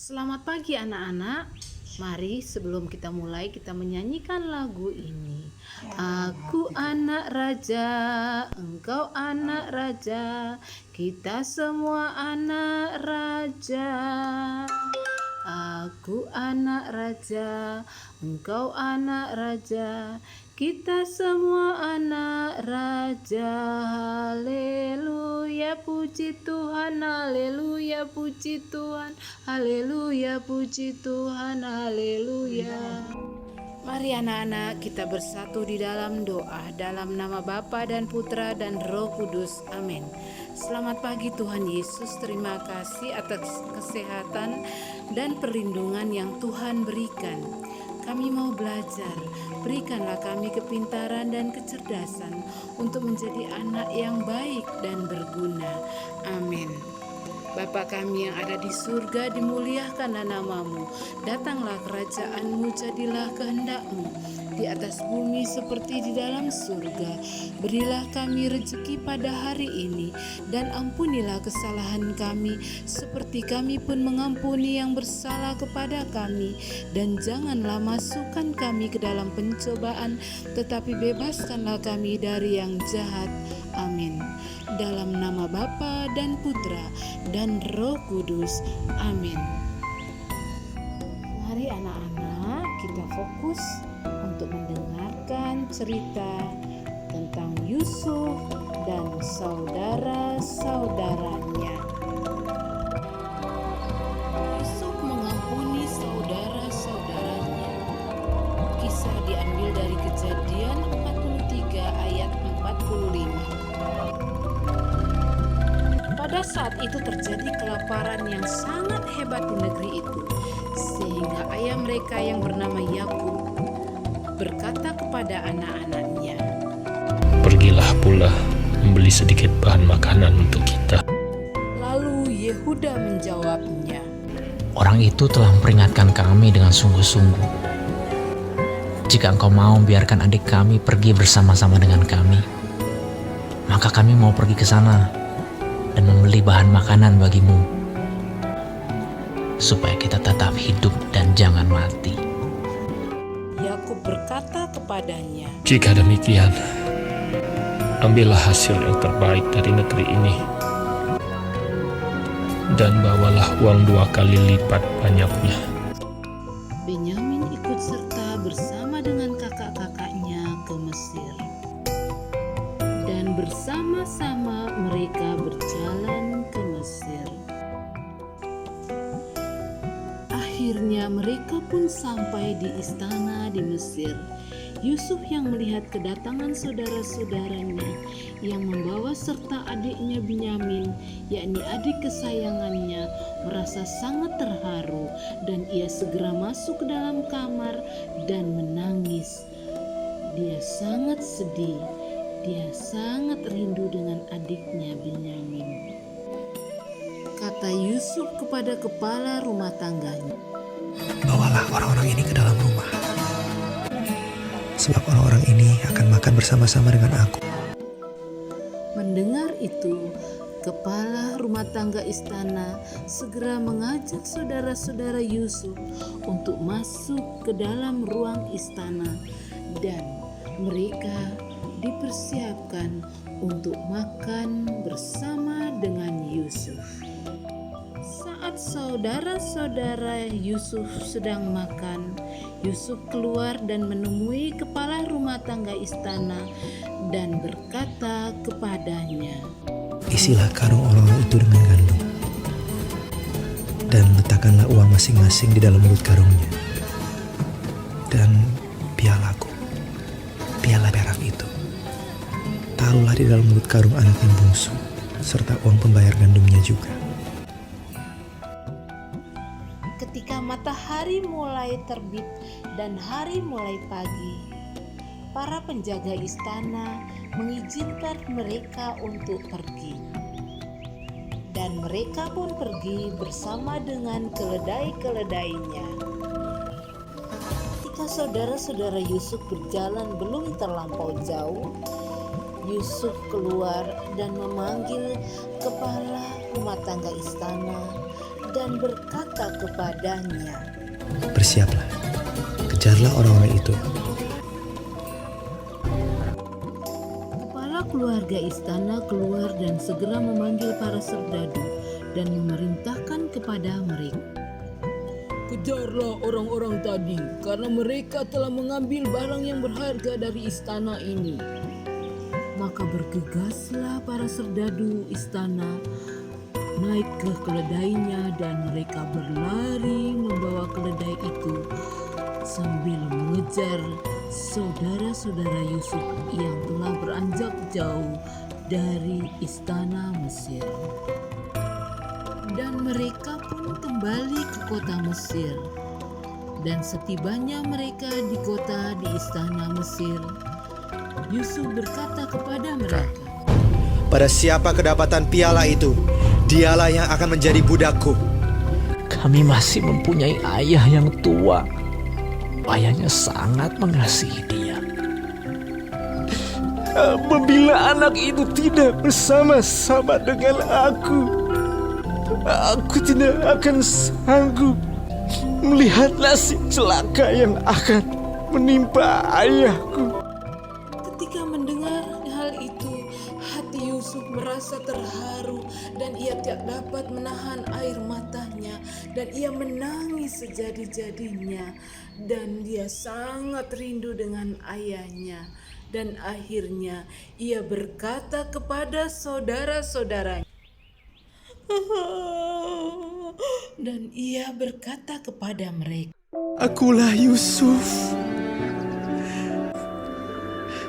Selamat pagi anak-anak. Mari sebelum kita mulai kita menyanyikan lagu ini. Aku anak raja, engkau anak raja, kita semua anak raja. Aku anak raja, engkau anak raja, kita semua anak raja. Haleluya, puji Tuhan, haleluya, puji Tuhan, haleluya, puji Tuhan, haleluya. Mari anak-anak kita bersatu di dalam doa, dalam nama Bapa dan Putra dan Roh Kudus. Amin. Selamat pagi Tuhan Yesus, terima kasih atas kesehatan dan perlindungan yang Tuhan berikan. Kami mau belajar, berikanlah kami kepintaran dan kecerdasan untuk menjadi anak yang baik dan berguna. Amin. Bapa kami yang ada di surga, dimuliakanlah namamu. Datanglah kerajaanmu, jadilah kehendakmu di atas bumi seperti di dalam surga. Berilah kami rezeki pada hari ini, dan ampunilah kesalahan kami, seperti kami pun mengampuni yang bersalah kepada kami. Dan janganlah masukkan kami ke dalam pencobaan, tetapi bebaskanlah kami dari yang jahat. Amin. Dalam nama Bapa dan Putra dan Roh Kudus. Amin. Mari anak-anak kita fokus untuk mendengarkan cerita tentang Yusuf dan saudara-saudaranya. Yusuf mengampuni saudara-saudaranya. Kisah diambil dari Kejadian 43 ayat 45. Pada saat itu terjadi kelaparan yang sangat hebat di negeri itu, sehingga ayah mereka yang bernama Yakub berkata kepada anak-anaknya, "Pergilah pula membeli sedikit bahan makanan untuk kita." Lalu Yehuda menjawabnya, "Orang itu telah memperingatkan kami dengan sungguh-sungguh. Jika engkau mau biarkan adik kami pergi bersama-sama dengan kami, maka kami mau pergi ke sana dan membeli bahan makanan bagimu, supaya kita tetap hidup dan jangan mati." Yakub berkata kepadanya, "Jika demikian, ambillah hasil yang terbaik dari negeri ini, dan bawalah uang 2 kali lipat banyaknya." Benyamin ikut serta bersama dengan kakak-kakaknya ke Mesir. Dan bersama-sama mereka berjalan ke Mesir. Akhirnya mereka pun sampai di istana di Mesir. Yusuf yang melihat kedatangan saudara-saudaranya yang membawa serta adiknya Benyamin, yakni adik kesayangannya, merasa sangat terharu, dan ia segera masuk ke dalam kamar dan menangis. Dia sangat sedih. Dia sangat rindu dengan adiknya Benyamin. Kata Yusuf kepada kepala rumah tangganya, "Bawalah orang-orang ini ke dalam rumah, sebab orang-orang ini akan makan bersama-sama dengan aku." Mendengar itu, kepala rumah tangga istana segera mengajak saudara-saudara Yusuf untuk masuk ke dalam ruang istana, dan mereka dipersiapkan untuk makan bersama dengan Yusuf. Saat saudara-saudara Yusuf sedang makan, Yusuf keluar dan menemui kepala rumah tangga istana dan berkata kepadanya, "Isilah karung orang-orang itu dengan gandum, dan letakkanlah uang masing-masing di dalam mulut karungnya. Dan pialaku, piala perak itu, taruhlah di dalam mulut karung anak yang bungsu, serta uang pembayar gandumnya juga." Ketika matahari mulai terbit dan hari mulai pagi, para penjaga istana mengizinkan mereka untuk pergi. Dan mereka pun pergi bersama dengan keledai-keledainya. Ketika saudara-saudara Yusuf berjalan belum terlampau jauh, Yusuf keluar dan memanggil kepala rumah tangga istana dan berkata kepadanya, Bersiaplah, kejarlah orang-orang itu. Kepala keluarga istana keluar dan segera memanggil para serdadu dan memerintahkan kepada mereka, kejarlah orang-orang tadi, karena mereka telah mengambil barang yang berharga dari istana ini. Maka bergegaslah para serdadu istana naik ke keledainya, dan mereka berlari membawa keledai itu sambil mengejar saudara-saudara Yusuf yang telah beranjak jauh dari istana Mesir. Dan mereka pun kembali ke kota Mesir. Dan setibanya mereka di kota di istana Mesir, Yusuf berkata kepada mereka, Pada siapa kedapatan piala itu, dialah yang akan menjadi budakku. Kami masih mempunyai ayah yang tua. Ayahnya sangat mengasihi dia. Apabila anak itu tidak bersama-sama dengan aku tidak akan sanggup melihat nasib celaka yang akan menimpa ayahku. Ketika mendengar hal itu, hati Yusuf merasa terharu dan ia tidak dapat menahan air matanya, dan ia menangis sejadi-jadinya, dan dia sangat rindu dengan ayahnya. Dan akhirnya ia berkata kepada saudara-saudaranya, dan ia berkata kepada mereka, Akulah Yusuf,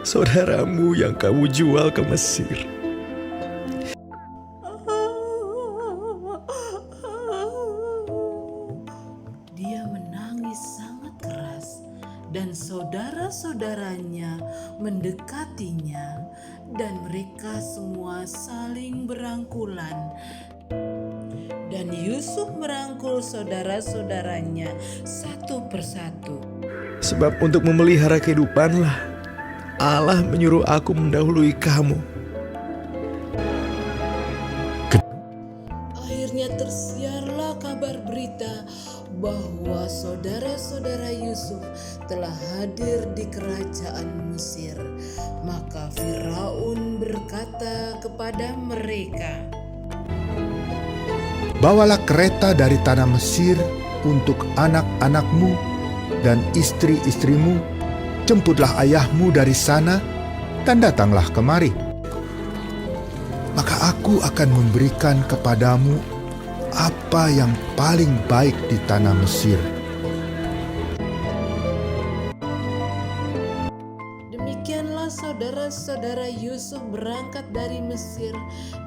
saudaramu yang kamu jual ke Mesir. Dia menangis sangat keras, dan saudara-saudaranya mendekatinya, dan mereka semua saling berangkulan. Dan Yusuf merangkul saudara-saudaranya satu persatu. Sebab untuk memelihara kehidupanlah Allah menyuruh aku mendahului kamu. Akhirnya tersiarlah kabar berita bahwa saudara-saudara Yusuf telah hadir di kerajaan Mesir. Maka Firaun berkata kepada mereka, Bawalah kereta dari tanah Mesir untuk anak-anakmu dan istri-istrimu. Jemputlah ayahmu dari sana dan datanglah kemari. Maka aku akan memberikan kepadamu apa yang paling baik di tanah Mesir. Demikianlah saudara-saudara Yusuf berangkat dari Mesir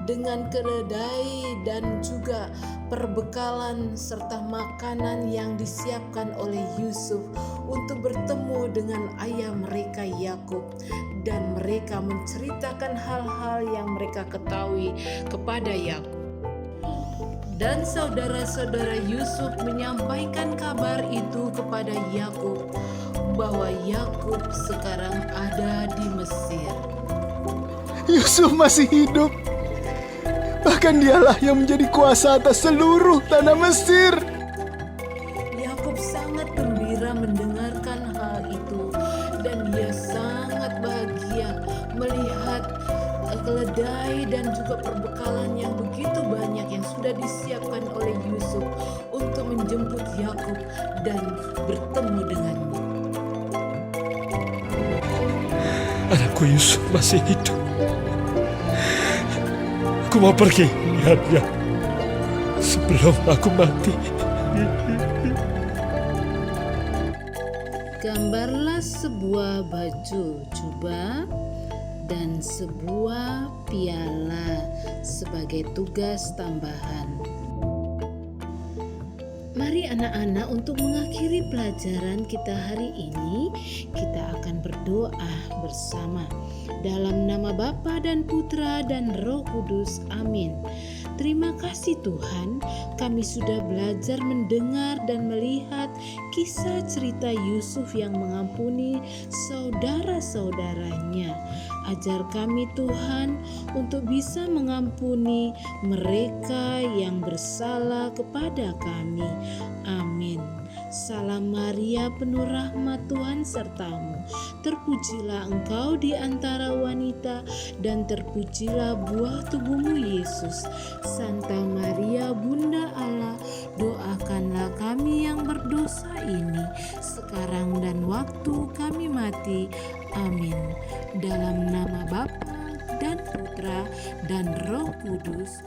dengan keledai dan juga perbekalan serta makanan yang disiapkan oleh Yusuf untuk bertemu dengan ayah mereka Yakub, dan mereka menceritakan hal-hal yang mereka ketahui kepada Yakub. Dan saudara-saudara Yusuf menyampaikan kabar itu kepada Yakub bahwa Yakub sekarang ada di Mesir. Yusuf masih hidup. Bahkan dialah yang menjadi kuasa atas seluruh tanah Mesir. Yakub sangat gembira mendengarkan hal itu, dan dia sangat bahagia melihat keledai dan juga perbekalan yang begitu banyak yang sudah disiapkan oleh Yusuf untuk menjemput Yakub dan bertemu dengannya. Anakku Yusuf masih hidup. Aku mau pergi lihatnya sebelum aku mati. Gambarlah sebuah baju jubah dan sebuah piala sebagai tugas tambahan. Mari anak-anak, untuk mengakhiri pelajaran kita hari ini, kita akan berdoa bersama. Dalam nama Bapa dan Putra dan Roh Kudus, amin. Terima kasih Tuhan, kami sudah belajar mendengar dan melihat kisah cerita Yusuf yang mengampuni saudara-saudaranya. Ajar kami Tuhan untuk bisa mengampuni mereka yang bersalah kepada kami. Amin. Salam Maria, penuh rahmat, Tuhan sertamu. Terpujilah engkau di antara wanita, dan terpujilah buah tubuhmu Yesus. Santa Maria, Bunda Allah, doakanlah kami yang berdosa ini, sekarang dan waktu kami mati. Amin. Dalam nama Bapa dan Putra dan Roh Kudus.